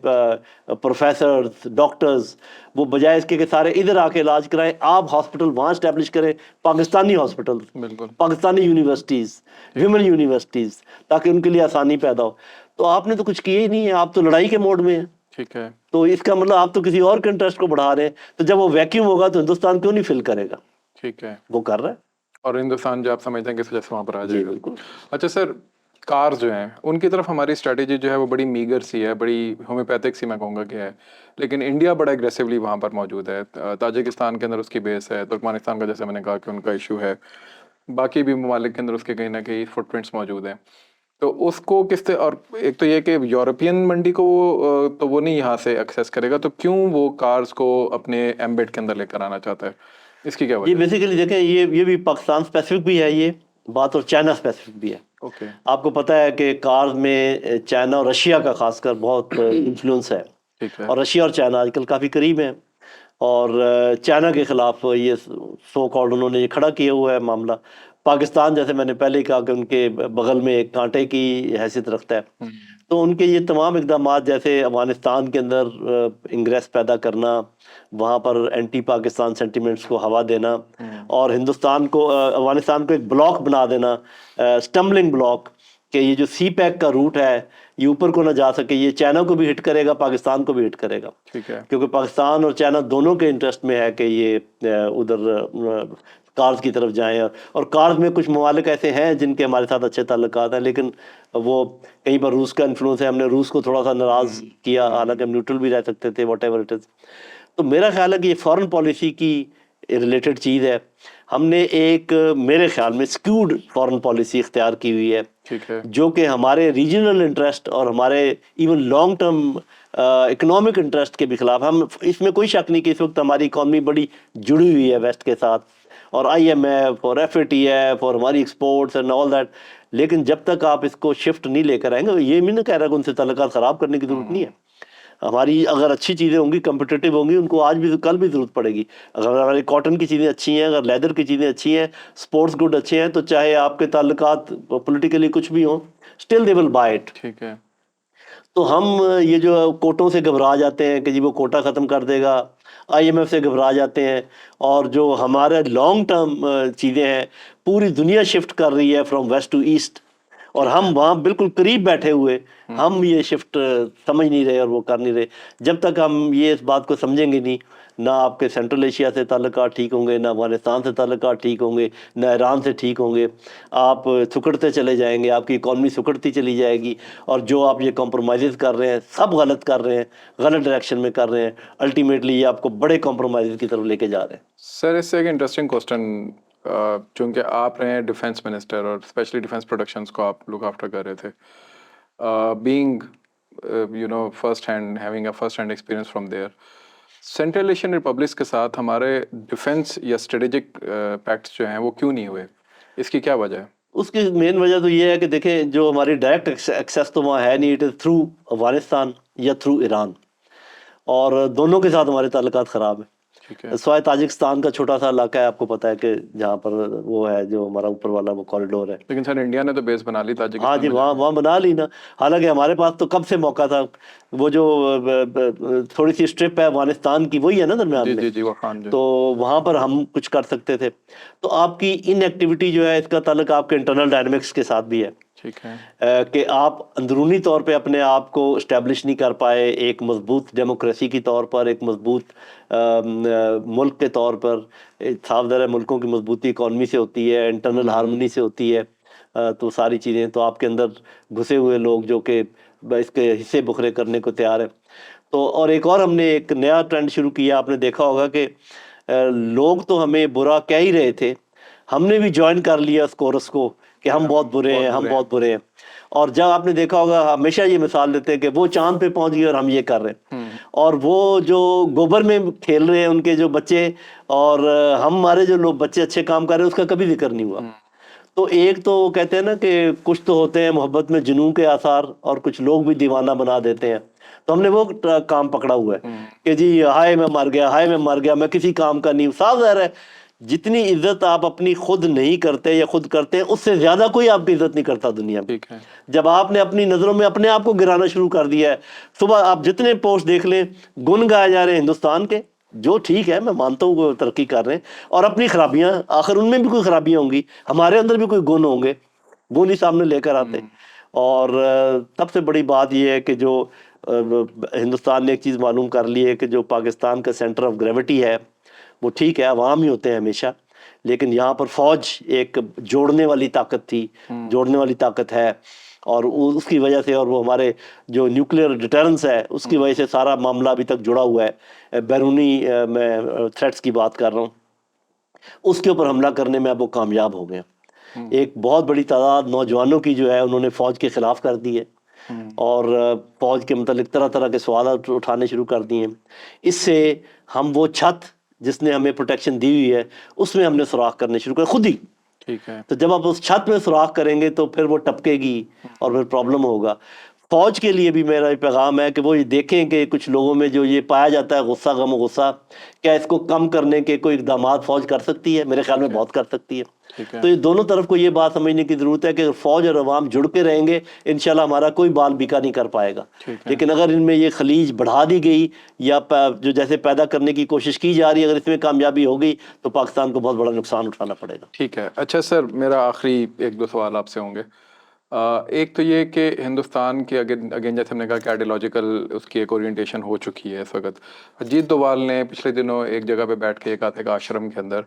پروفیسرز, ڈاکٹرز, وہ بجائے اس کے کہ سارے ادھر آ کے علاج کرائیں, آپ ہاسپٹل وہاں اسٹیبلش کریں, پاکستانی ہاسپٹل, بالکل. پاکستانی یونیورسٹیز, ویمن یونیورسٹیز, تاکہ ان کے لیے آسانی پیدا ہو. تو آپ نے تو کچھ کیا ہی نہیں ہے, آپ تو لڑائی کے موڈ میں ہیں. ٹھیک ہے. تو اس کا مطلب آپ تو کسی اور کے انٹرسٹ کو بڑھا رہے ہیں. تو جب وہ ویکیوم ہوگا تو ہندوستان کیوں نہیں فل کرے گا؟ ٹھیک ہے. وہ کر رہا ہے. اور ہندوستان جو آپ سمجھتے ہیں کس وجہ سے وہاں پر آ جی جائے گا. بالکل. اچھا سر, کارز جو ہیں ان کی طرف ہماری اسٹریٹجی جو ہے وہ بڑی میگر سی ہے, بڑی ہومیوپیتھک سی میں کہوں گا کہ ہے, لیکن انڈیا بڑا ایگریسولی وہاں پر موجود ہے. تاجکستان کے اندر اس کی بیس ہے, ترکمانستان کا جیسے میں نے کہا کہ ان کا ایشو ہے, باقی بھی ممالک کے اندر اس کے کہیں نہ کہیں فٹ پرنٹس موجود ہیں. تو اس کو کس طرح, اور ایک تو یہ کہ یورپین منڈی کو تو وہ نہیں یہاں سے ایکسیس کرے گا, تو کیوں وہ کارز کو اپنے ایمبیڈ کے اندر لے کر آنا چاہتا ہے, اس کی کیا یہ وجہ؟ بیسیکلی دیکھیں, یہ بھی پاکستان اسپیسیفک بھی ہے یہ بات, اور چائنا اسپیسیفک بھی ہے. اوکے. آپ کو پتہ ہے کہ کارز میں چائنا اور رشیا کا خاص کر بہت انفلوئنس ہے, ٹھیک ہے. اور رشیا اور چائنا آج کل کافی قریب ہیں. اور چائنا کے خلاف یہ سو کالڈ انہوں نے یہ کھڑا کیا ہوا ہے معاملہ. پاکستان جیسے میں نے پہلے ہی کہا کہ ان کے بغل میں ایک کانٹے کی حیثیت رکھتا ہے. تو ان کے یہ تمام اقدامات, جیسے افغانستان کے اندر انگریس پیدا کرنا, وہاں پر اینٹی پاکستان سینٹیمنٹس کو ہوا دینا, اور ہندوستان کو, افغانستان کو ایک بلاک بنا دینا, اسٹمبلنگ بلاک, کہ یہ جو سی پیک کا روٹ ہے یہ اوپر کو نہ جا سکے, یہ چائنا کو بھی ہٹ کرے گا, پاکستان کو بھی ہٹ کرے گا. ٹھیک ہے. کیونکہ پاکستان اور چائنا دونوں کے انٹرسٹ میں ہے کہ یہ ادھر کارز کی طرف جائیں, اور کارز میں کچھ ممالک ایسے ہیں جن کے ہمارے ساتھ اچھے تعلقات ہیں, لیکن وہ کہیں پر روس کا انفلوئنس ہے. ہم نے روس کو تھوڑا سا ناراض کیا, حالانکہ ہم نیوٹرل بھی رہ سکتے تھے, واٹ ایور اٹ از. تو میرا خیال ہے کہ یہ فارن پالیسی کی ریلیٹڈ چیز ہے. ہم نے ایک میرے خیال میں اسکیوڈ فارن پالیسی اختیار کی ہوئی ہے, ٹھیک ہے. جو کہ ہمارے ریجنل انٹرسٹ اور ہمارے even long term economic interest کے بھی خلاف. ہم اس میں کوئی شک نہیں کہ اس وقت ہماری اکانومی بڑی جڑی ہوئی ہے ویسٹ کے ساتھ, اور IMF اور FATF اور ہماری ایکسپورٹس اینڈ آل دیٹ. لیکن جب تک آپ اس کو شفٹ نہیں لے کر آئیں گے, یہ بھی نہیں کہہ رہا کہ ان سے تعلقات خراب کرنے کی ضرورت نہیں ہے. ہماری اگر اچھی چیزیں ہوں گی, کمپٹیٹیو ہوں گی, ان کو آج بھی کل بھی ضرورت پڑے گی. اگر ہماری کاٹن کی چیزیں اچھی ہیں, اگر لیدر کی چیزیں اچھی ہیں, اسپورٹس گڈ اچھے ہیں, تو چاہے آپ کے تعلقات پولیٹیکلی کچھ بھی ہوں, still they will buy it. ٹھیک ہے. تو ہم یہ جو کوٹوں سے گھبرا جاتے ہیں کہ جی وہ کوٹا ختم کر دے گا, IMF سے گھبرا جاتے ہیں, اور جو ہمارے لانگ ٹرم چیزیں ہیں, پوری دنیا شفٹ کر رہی ہے فرام ویسٹ ٹو ایسٹ, اور ہم وہاں بالکل قریب بیٹھے ہوئے ہم یہ شفٹ سمجھ نہیں رہے اور وہ کر نہیں رہے. جب تک ہم یہ اس بات کو سمجھیں گے نہیں, نہ آپ کے سینٹرل ایشیا سے تعلقات ٹھیک ہوں گے, نہ افغانستان سے تعلقات ٹھیک ہوں گے, نہ ایران سے ٹھیک ہوں گے. آپ سکڑتے چلے جائیں گے, آپ کی اکانومی سکڑتی چلی جائے گی, اور جو آپ یہ کمپرومائزز کر رہے ہیں سب غلط کر رہے ہیں, غلط ڈائریکشن میں کر رہے ہیں. الٹیمیٹلی یہ آپ کو بڑے کمپرومائزز کی طرف لے کے جا رہے ہیں. سر اس سے ایک انٹرسٹنگ کوسچن, چونکہ آپ رہے ہیں ڈیفینس منسٹر اور اسپیشلی ڈیفینس پروڈکشنس کو آپ لک آفٹر کر رہے تھے, being first hand, having a first hand experience from there. Central Asian republics کے ساتھ ہمارے ڈیفینس یا اسٹریٹجک پیکٹس جو ہیں وہ کیوں نہیں ہوئے؟ اس کی کیا وجہ ہے؟ اس کی مین وجہ تو یہ ہے کہ دیکھیں جو ہماری ڈائریکٹ ایکسیس تو وہاں ہے نہیں، اٹ از تھرو افغانستان یا تھرو ایران، اور دونوں کے ساتھ ہمارے تعلقات خراب ہیں. ٹھیک ہے. سوائے تاجکستان کا چھوٹا سا علاقہ ہے، آپ کو پتہ ہے کہ جہاں پر وہ ہے جو ہمارا اوپر والا وہ کوریڈور ہے. لیکن سر انڈیا نے تو بیس بنا لی ہاں تاجکستان جی، میں. وہاں بنا لی نا. حالانکہ ہمارے پاس تو کب سے موقع تھا، وہ جو تھوڑی سی اسٹرپ ہے افغانستان کی وہی ہے نا درمیان جی میں، جی جی وہ خان جو تو وہاں پر ہم کچھ کر سکتے تھے. تو آپ کی ان ایکٹیویٹی جو ہے اس کا تعلق آپ کے انٹرنل ڈائنمکس کے ساتھ بھی ہے، ٹھیک ہے. کہ آپ اندرونی طور پہ اپنے آپ کو اسٹیبلش نہیں کر پائے ایک مضبوط ڈیموکریسی کی طور پر، ایک مضبوط ملک کے طور پر. صاف ظاہر ہے ملکوں کی مضبوطی اکانومی سے ہوتی ہے، انٹرنل ہارمونی سے ہوتی ہے. تو ساری چیزیں تو آپ کے اندر گھسے ہوئے لوگ جو کہ اس کے حصے بکھرے کرنے کو تیار ہیں. تو اور ایک اور ہم نے ایک نیا ٹرینڈ شروع کیا، آپ نے دیکھا ہوگا کہ لوگ تو ہمیں برا کہہ ہی رہے تھے، ہم نے بھی جوائن کر لیا اس کورس کو کہ ہم بہت برے ہیں، ہم بہت برے ہیں. اور جب آپ نے دیکھا ہوگا ہمیشہ یہ مثال دیتے ہیں کہ وہ چاند پہ پہنچ گئے اور ہم یہ کر رہے ہیں، اور وہ جو گوبر میں کھیل رہے ہیں ان کے جو بچے، اور ہمارے جو لوگ بچے اچھے کام کر رہے ہیں اس کا کبھی ذکر نہیں ہوا. تو ایک تو وہ کہتے ہیں نا کہ کچھ تو ہوتے ہیں محبت میں جنوں کے آثار، اور کچھ لوگ بھی دیوانہ بنا دیتے ہیں. تو ہم نے وہ کام پکڑا ہوا ہے کہ جی ہائے میں مر گیا، ہائے میں مر گیا، میں کسی کام کا نہیں. صاف ظاہر ہے جتنی عزت آپ اپنی خود نہیں کرتے یا خود کرتے ہیں، اس سے زیادہ کوئی آپ کی عزت نہیں کرتا دنیا میں. ٹھیک ہے. جب آپ نے اپنی نظروں میں اپنے آپ کو گرانا شروع کر دیا ہے، صبح آپ جتنے پوسٹ دیکھ لیں گن گائے جا رہے ہیں ہندوستان کے، جو ٹھیک ہے میں مانتا ہوں وہ ترقی کر رہے ہیں، اور اپنی خرابیاں، آخر ان میں بھی کوئی خرابیاں ہوں گی، ہمارے اندر بھی کوئی گن ہوں گے، گن ہی سامنے لے کر آتے. اور سب سے بڑی بات یہ ہے کہ جو ہندوستان نے ایک چیز معلوم کر لی ہے کہ جو پاکستان کا سینٹر آف گریوٹی ہے وہ ٹھیک ہے عوام ہی ہوتے ہیں ہمیشہ، لیکن یہاں پر فوج ایک جوڑنے والی طاقت تھی، جوڑنے والی طاقت ہے، اور اس کی وجہ سے، اور وہ ہمارے جو نیوکلیئر ڈیٹرنس ہے اس کی وجہ سے سارا معاملہ ابھی تک جڑا ہوا ہے. بیرونی میں تھریٹس کی بات کر رہا ہوں، اس کے اوپر حملہ کرنے میں اب وہ کامیاب ہو گئے. ایک بہت بڑی تعداد نوجوانوں کی جو ہے انہوں نے فوج کے خلاف کر دی ہے، اور فوج کے متعلق طرح طرح کے سوالات اٹھانے شروع کر دیے ہیں. اس سے ہم وہ چھت جس نے ہمیں پروٹیکشن دی ہوئی ہے اس میں ہم نے سوراخ کرنے شروع کر خود ہی. ٹھیک ہے. تو جب آپ اس چھت میں سوراخ کریں گے تو پھر وہ ٹپکے گی اور پھر پرابلم ہوگا. فوج کے لیے بھی میرا پیغام ہے کہ وہ یہ دیکھیں کہ کچھ لوگوں میں جو یہ پایا جاتا ہے غصہ، غم و غصہ، کیا اس کو کم کرنے کے کوئی اقدامات فوج کر سکتی ہے؟ میرے خیال میں بہت کر سکتی ہے. تو یہ دونوں طرف کو یہ بات سمجھنے کی ضرورت ہے کہ اگر فوج اور عوام جڑ کے رہیں گے انشاءاللہ ہمارا کوئی بال بیکا نہیں کر پائے گا. لیکن اگر ان میں یہ خلیج بڑھا دی گئی یا جو جیسے پیدا کرنے کی کوشش کی جا رہی ہے، اگر اس میں کامیابی ہوگی تو پاکستان کو بہت بڑا نقصان اٹھانا پڑے گا. ٹھیک ہے. اچھا سر، میرا آخری ایک دو سوال آپ سے ہوں گے. ایک تو یہ کہ ہندوستان کے اگین جیسے ہم نے کہا کہ آئیڈیالوجیکل اس کی ایک اورینٹیشن ہو چکی ہے اس وقت. اجیت دووال نے پچھلے دنوں ایک جگہ پہ بیٹھ کے یہ کہا تھا کہ آشرم کے اندر،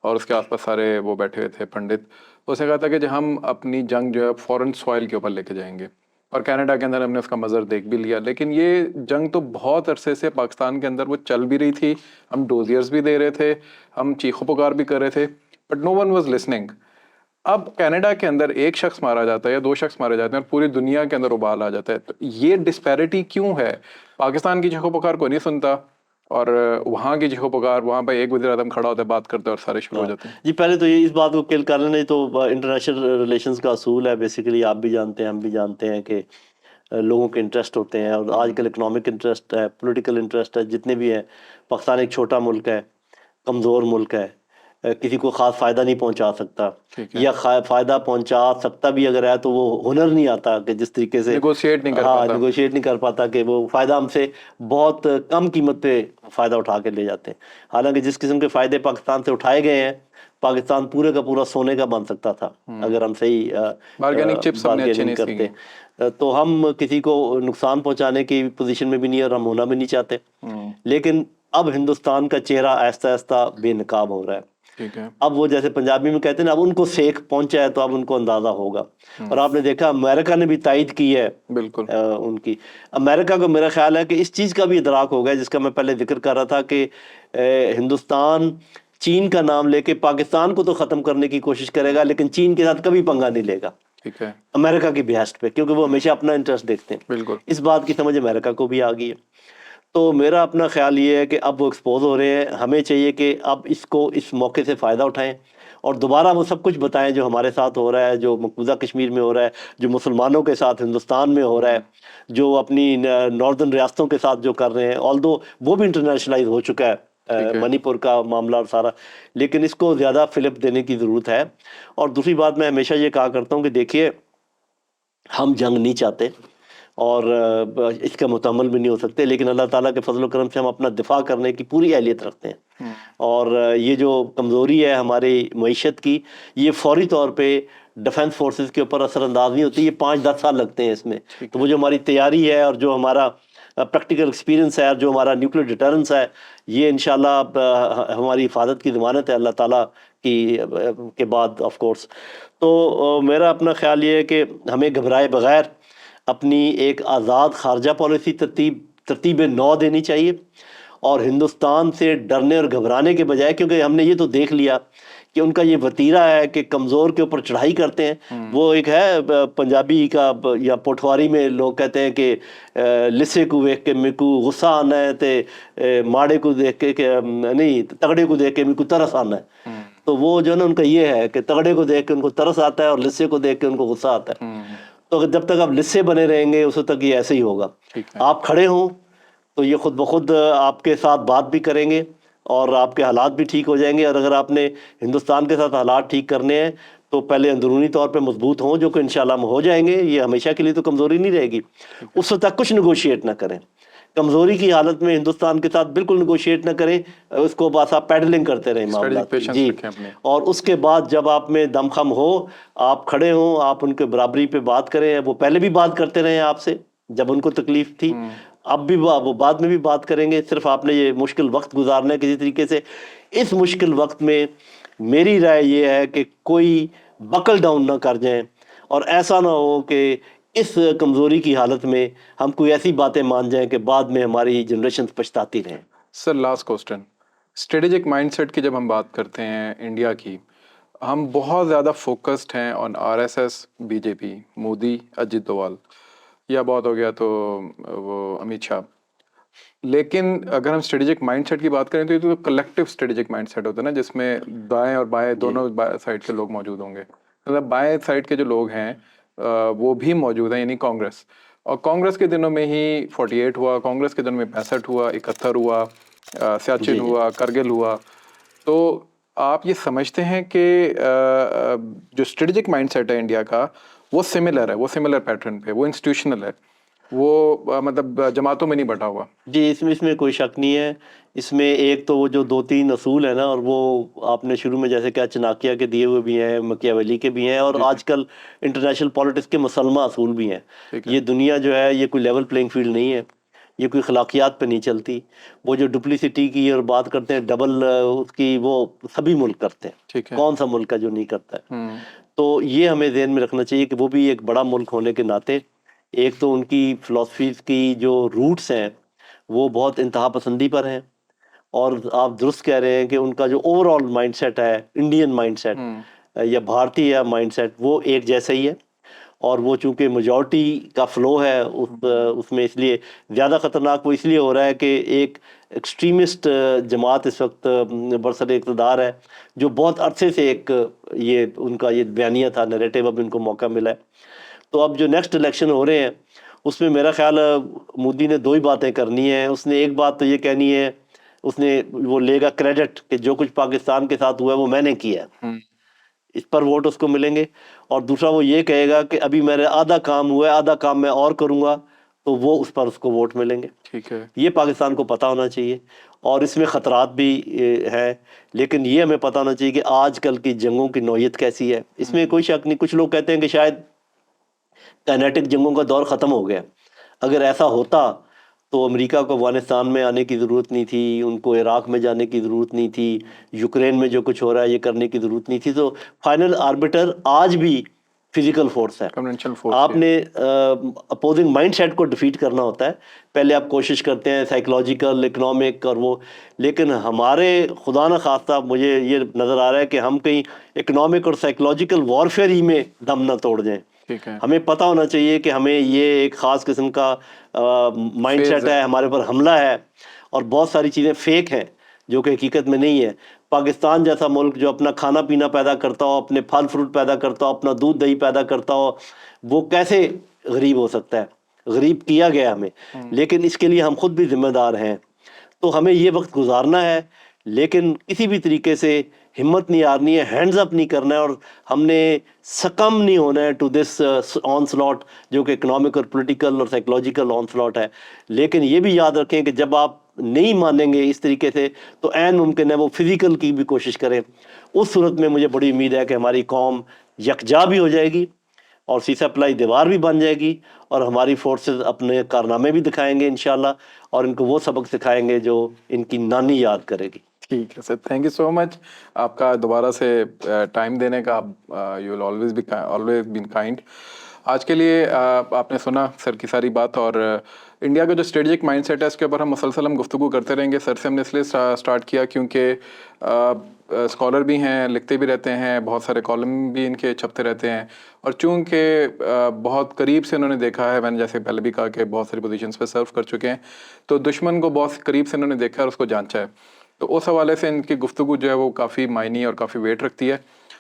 اور اس کے آس پاس سارے وہ بیٹھے ہوئے تھے پنڈت، اس نے کہا تھا کہ ہم اپنی جنگ جو ہے فورن سوائل کے اوپر لے کے جائیں گے. اور کینیڈا کے اندر ہم نے اس کا منظر دیکھ بھی لیا. لیکن یہ جنگ تو بہت عرصے سے پاکستان کے اندر وہ چل بھی رہی تھی، ہم ڈوزیئرز بھی دے رہے تھے، ہم چیخو پکار بھی کر رہے تھے، but no one was listening. اب کینیڈا کے اندر ایک شخص مارا جاتا ہے یا دو شخص مارے جاتے ہیں اور پوری دنیا کے اندر ابال آ جاتا ہے. تو یہ ڈسپیرٹی کیوں ہے؟ پاکستان کی چیخو پکار کو نہیں سنتا، اور وہاں کی چیخو پکار، وہاں پہ ایک وزیر اعظم کھڑا ہوتا ہے، بات کرتا ہے اور سارے شروع ہو جاتے ہیں. جی پہلے تو یہ اس بات کو کل کر لینا، تو انٹرنیشنل ریلیشنز کا اصول ہے بیسیکلی، آپ بھی جانتے ہیں ہم بھی جانتے ہیں کہ لوگوں کے انٹرسٹ ہوتے ہیں، اور آج کل اکنامک انٹرسٹ ہے، پولیٹیکل انٹرسٹ ہے، جتنے بھی ہیں. پاکستان ایک چھوٹا ملک ہے، کمزور ملک ہے، کسی کو خاص فائدہ نہیں پہنچا سکتا، یا فائدہ پہنچا سکتا بھی اگر ہے تو وہ ہنر نہیں آتا کہ جس طریقے سے نیگوشیٹ نہیں کر ہاں پاتا. نیگوشیٹ نہیں کر پاتا کہ وہ فائدہ ہم سے بہت کم قیمت پہ فائدہ اٹھا کے لے جاتے ہیں. حالانکہ جس قسم کے فائدے پاکستان سے اٹھائے گئے ہیں، پاکستان پورے کا پورا سونے کا بن سکتا تھا اگر ہم صحیح بارگیننگ چپس ہم نے اچھے بارگیننگ نہیں کرتے. سیکھے. تو ہم کسی کو نقصان پہنچانے کی پوزیشن میں بھی نہیں، اور ہم ہونا بھی نہیں چاہتے. لیکن اب ہندوستان کا چہرہ آہستہ آہستہ بے نقاب ہو رہا ہے. ٹھیک ہے. اب وہ جیسے پنجابی میں کہتے ہیں نا، اب ان کو سیک پہنچا ہے تو اب ان کو اندازہ ہوگا. اور آپ نے دیکھا امریکہ نے بھی تائید کی ہے بالکل. ان کی. امریکہ کو میرا خیال ہے کہ اس چیز کا بھی ادراک ہو گیا جس کا میں پہلے ذکر کر رہا تھا کہ ہندوستان چین کا نام لے کے پاکستان کو تو ختم کرنے کی کوشش کرے گا لیکن چین کے ساتھ کبھی پنگا نہیں لے گا. ٹھیک ہے. امریکہ کی بہشت پہ، کیونکہ وہ ہمیشہ اپنا انٹرسٹ دیکھتے ہیں. بالکل. اس بات کی سمجھ امریکہ کو بھی آ گئی ہے. تو میرا اپنا خیال یہ ہے کہ اب وہ ایکسپوز ہو رہے ہیں، ہمیں چاہیے کہ اب اس کو اس موقع سے فائدہ اٹھائیں اور دوبارہ وہ سب کچھ بتائیں جو ہمارے ساتھ ہو رہا ہے، جو مقبوضہ کشمیر میں ہو رہا ہے، جو مسلمانوں کے ساتھ ہندوستان میں ہو رہا ہے، جو اپنی ناردرن ریاستوں کے ساتھ جو کر رہے ہیں، آلدو وہ بھی انٹرنیشنلائز ہو چکا ہے ٹھیک ہے. منی پور کا معاملہ اور سارا، لیکن اس کو زیادہ فلپ دینے کی ضرورت ہے. اور دوسری بات میں ہمیشہ یہ کہا کرتا ہوں کہ دیکھیے ہم جنگ نہیں چاہتے اور اس کا متحمل بھی نہیں ہو سکتے، لیکن اللہ تعالیٰ کے فضل و کرم سے ہم اپنا دفاع کرنے کی پوری اہلیت رکھتے ہیں. اور یہ جو کمزوری ہے ہماری معیشت کی، یہ فوری طور پہ ڈیفنس فورسز کے اوپر اثر انداز نہیں ہوتی، یہ 5-10 سال لگتے ہیں اس میں. تو وہ جو ہماری تیاری ہے اور جو ہمارا پریکٹیکل ایکسپیرینس ہے اور جو ہمارا نیوکلیر ڈیٹرنس ہے، یہ انشاءاللہ ہماری حفاظت کی ضمانت ہے اللہ تعالیٰ کی کے بعد آف کورس. تو میرا اپنا خیال یہ ہے کہ ہمیں گھبرائے بغیر اپنی ایک آزاد خارجہ پالیسی ترتیب نو دینی چاہیے، اور ہندوستان سے ڈرنے اور گھبرانے کے بجائے، کیونکہ ہم نے یہ تو دیکھ لیا کہ ان کا یہ وتیرہ ہے کہ کمزور کے اوپر چڑھائی کرتے ہیں. وہ ایک ہے پنجابی کا یا پٹواری میں لوگ کہتے ہیں کہ لسے کو دیکھ کے میرے کو غصہ آنا ہے تے ماڑے کو دیکھ کے نہیں تگڑے کو دیکھ کے میرے کو ترس آنا ہے. تو وہ جو ہے نا ان کا یہ ہے کہ تگڑے کو دیکھ کے ان کو ترس آتا ہے اور لسے کو دیکھ کے ان کو غصہ آتا ہے. تو جب تک آپ لسے بنے رہیں گے اس وقت تک یہ ایسے ہی ہوگا. آپ کھڑے ہوں تو یہ خود بخود آپ کے ساتھ بات بھی کریں گے اور آپ کے حالات بھی ٹھیک ہو جائیں گے. اور اگر آپ نے ہندوستان کے ساتھ حالات ٹھیک کرنے ہیں تو پہلے اندرونی طور پہ مضبوط ہوں، جو کہ انشاءاللہ ہم ہو جائیں گے. یہ ہمیشہ کے لیے تو کمزوری نہیں رہے گی. اس وقت تک کچھ نیگوشیٹ نہ کریں، کمزوری کی حالت میں ہندوستان کے ساتھ بالکل نیگوشیٹ نہ کریں، اس کو بس آپ پیڈلنگ کرتے رہیں معاملات کی. جی. اور اس کے بعد جب آپ میں دم خم ہو، آپ کھڑے ہوں، آپ ان کے برابری پہ بات کریں. وہ پہلے بھی بات کرتے رہے آپ سے جب ان کو تکلیف تھی، اب بھی وہ بعد میں بھی بات کریں گے. صرف آپ نے یہ مشکل وقت گزارنا ہے کسی طریقے سے. اس مشکل وقت میں میری رائے یہ ہے کہ کوئی بکل ڈاؤن نہ کر جائیں، اور ایسا نہ ہو کہ اس کمزوری کی حالت میں ہم کوئی ایسی باتیں مان جائیں کہ بعد میں ہماری جنریشن پچھتاتی رہیں. Sir last question, strategic mind set کی جب ہم بات کرتے ہیں انڈیا کی، ہم بہت زیادہ فوکسڈ ہیں آن RSS، BJP، مودی، اجیت دوال، یا بہت ہو گیا تو وہ امت شاہ. لیکن اگر ہم اسٹریٹجک مائنڈ سیٹ کی بات کریں تو یہ تو کلیکٹیو اسٹریٹجک مائنڈ سیٹ ہوتا ہے نا، جس میں دائیں اور بائیں دونوں سائڈ کے لوگ موجود ہوں گے. مطلب بائیں سائڈ کے جو لوگ ہیں وہ بھی موجود ہیں، یعنی کانگریس. اور کانگریس کے دنوں میں ہی 48 ہوا، کانگریس کے دنوں میں 65 ہوا، 71 ہوا، سیاچن ہوا، کرگل ہوا. تو آپ یہ سمجھتے ہیں کہ جو اسٹریٹجک مائنڈ سیٹ ہے انڈیا کا وہ سملر ہے، وہ سملر پیٹرن پہ، وہ انسٹیٹیوشنل ہے، وہ مطلب جماعتوں میں نہیں بٹا ہوا؟ جی، اس میں کوئی شک نہیں ہے. اس میں ایک تو وہ جو 2-3 اصول ہیں نا، اور وہ آپ نے شروع میں جیسے کہا چناکیہ کے دیے ہوئے بھی ہیں، مکیاویلی کے بھی ہیں، اور آج کل انٹرنیشنل پالیٹکس کے مسلمہ اصول بھی ہیں. یہ دنیا جو ہے یہ کوئی لیول پلینگ فیلڈ نہیں ہے، یہ کوئی اخلاقیات پہ نہیں چلتی. وہ جو ڈپلیسٹی کی اور بات کرتے ہیں ڈبل اس کی، وہ سبھی ملک کرتے ہیں. کون سا ملک ہے جو نہیں کرتا ہے؟ تو یہ ہمیں ذہن میں رکھنا چاہیے کہ وہ بھی ایک بڑا ملک ہونے کے ناطے، ایک تو ان کی فلاسفیز کی جو روٹس ہیں وہ بہت انتہا پسندی پر ہیں، اور آپ درست کہہ رہے ہیں کہ ان کا جو اوور آل مائنڈ سیٹ ہے، انڈین مائنڈ سیٹ یا بھارتی مائنڈ سیٹ، وہ ایک جیسا ہی ہے. اور وہ چونکہ میجورٹی کا فلو ہے اس میں، اس لیے زیادہ خطرناک وہ اس لیے ہو رہا ہے کہ ایک ایکسٹریمسٹ جماعت اس وقت برسر اقتدار ہے، جو بہت عرصے سے ایک یہ ان کا یہ بیانیہ تھا، نیریٹو، اب ان کو موقع ملا ہے. تو اب جو نیکسٹ الیکشن ہو رہے ہیں اس میں میرا خیال ہے مودی نے 2 ہی باتیں کرنی ہیں. اس نے ایک بات تو یہ کہنی ہے، اس نے وہ لے گا کریڈٹ کہ جو کچھ پاکستان کے ساتھ ہوا ہے وہ میں نے کیا ہے، اس پر ووٹ اس کو ملیں گے. اور دوسرا وہ یہ کہے گا کہ ابھی میرے آدھا کام ہوا ہے، آدھا کام میں اور کروں گا، تو وہ اس پر اس کو ووٹ ملیں گے. ٹھیک ہے. یہ پاکستان کو پتہ ہونا چاہیے، اور اس میں خطرات بھی ہیں، لیکن یہ ہمیں پتہ ہونا چاہیے کہ آج کل کی جنگوں کی نوعیت کیسی ہے. اس میں کوئی شک نہیں. کچھ لوگ کہتے ہیں کہ شاید کائنیٹک جنگوں کا دور ختم ہو گیا. اگر ایسا ہوتا تو امریکہ کو افغانستان میں آنے کی ضرورت نہیں تھی، ان کو عراق میں جانے کی ضرورت نہیں تھی، یوکرین میں جو کچھ ہو رہا ہے یہ کرنے کی ضرورت نہیں تھی. تو فائنل آربیٹر آج بھی فزیکل فورس ہے. آپ نے اپوزنگ مائنڈ سیٹ کو ڈیفیٹ کرنا ہوتا ہے، پہلے آپ کوشش کرتے ہیں سائیکلوجیکل، اکنامک اور وہ، لیکن ہمارے خدا نہ خواستہ مجھے یہ نظر آ رہا ہے کہ ہم کہیں اکنامک اور سائیکلوجیکل وارفیئر ہی میں دم نہ توڑ جائیں. ٹھیک ہے. ہمیں پتہ ہونا چاہیے کہ ہمیں یہ ایک خاص قسم کا مائنڈ Phase سیٹ ہے. ہے، ہمارے پر حملہ ہے، اور بہت ساری چیزیں فیک ہیں جو کہ حقیقت میں نہیں ہے. پاکستان جیسا ملک جو اپنا کھانا پینا پیدا کرتا ہو، اپنے پھل فروٹ پیدا کرتا ہو، اپنا دودھ دہی پیدا کرتا ہو، وہ کیسے غریب ہو سکتا ہے؟ غریب کیا گیا ہمیں، لیکن اس کے لیے ہم خود بھی ذمہ دار ہیں. تو ہمیں یہ وقت گزارنا ہے، لیکن کسی بھی طریقے سے ہمت نہیں ہارنی ہے، ہینڈز اپ نہیں کرنا ہے، اور ہم نے سکم نہیں ہونا ہے ٹو دس آن سلاٹ جو کہ اکنامک اور پولیٹیکل اور سائیکولوجیکل آن سلاٹ ہے. لیکن یہ بھی یاد رکھیں کہ جب آپ نہیں مانیں گے اس طریقے سے تو عین ممکن ہے وہ فزیکل کی بھی کوشش کریں. اس صورت میں مجھے بڑی امید ہے کہ ہماری قوم یکجا بھی ہو جائے گی اور سی سپلائی دیوار بھی بن جائے گی، اور ہماری فورسز اپنے کارنامے بھی دکھائیں گے انشاءاللہ، اور ان کو وہ سبق سکھائیں گے جو ان کی نانی یاد کرے گی. ٹھیک ہے سر، تھینک یو سو مچ آپ کا دوبارہ سے ٹائم دینے کا. You will always been kind. آج کے لیے آپ نے سنا سر کی ساری بات، اور انڈیا کا جو اسٹریٹجک مائنڈ سیٹ ہے اس کے اوپر ہم مسلسل گفتگو کرتے رہیں گے. سر سے ہم نے اس لیے اسٹارٹ کیا کیونکہ اسکالر بھی ہیں، لکھتے بھی رہتے ہیں، بہت سارے کالم بھی ان کے چھپتے رہتے ہیں، اور چونکہ بہت قریب سے انہوں نے دیکھا ہے، میں نے جیسے پہلے بھی کہا کہ بہت ساری پوزیشنز پہ سرو کر چکے ہیں، تو دشمن کو بہت قریب سے انہوں نے دیکھا ہے اور اس کو جانچا ہے. تو اس حوالے سے ان کی گفتگو جو ہے وہ کافی معنی اور کافی ویٹ رکھتی ہے.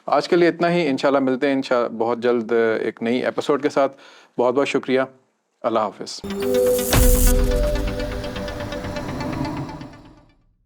آج کے لیے اتنا ہی. انشاءاللہ ملتے ہیں بہت جلد ایک نئی ایپیسوڈ کے ساتھ. بہت بہت شکریہ. اللہ حافظ.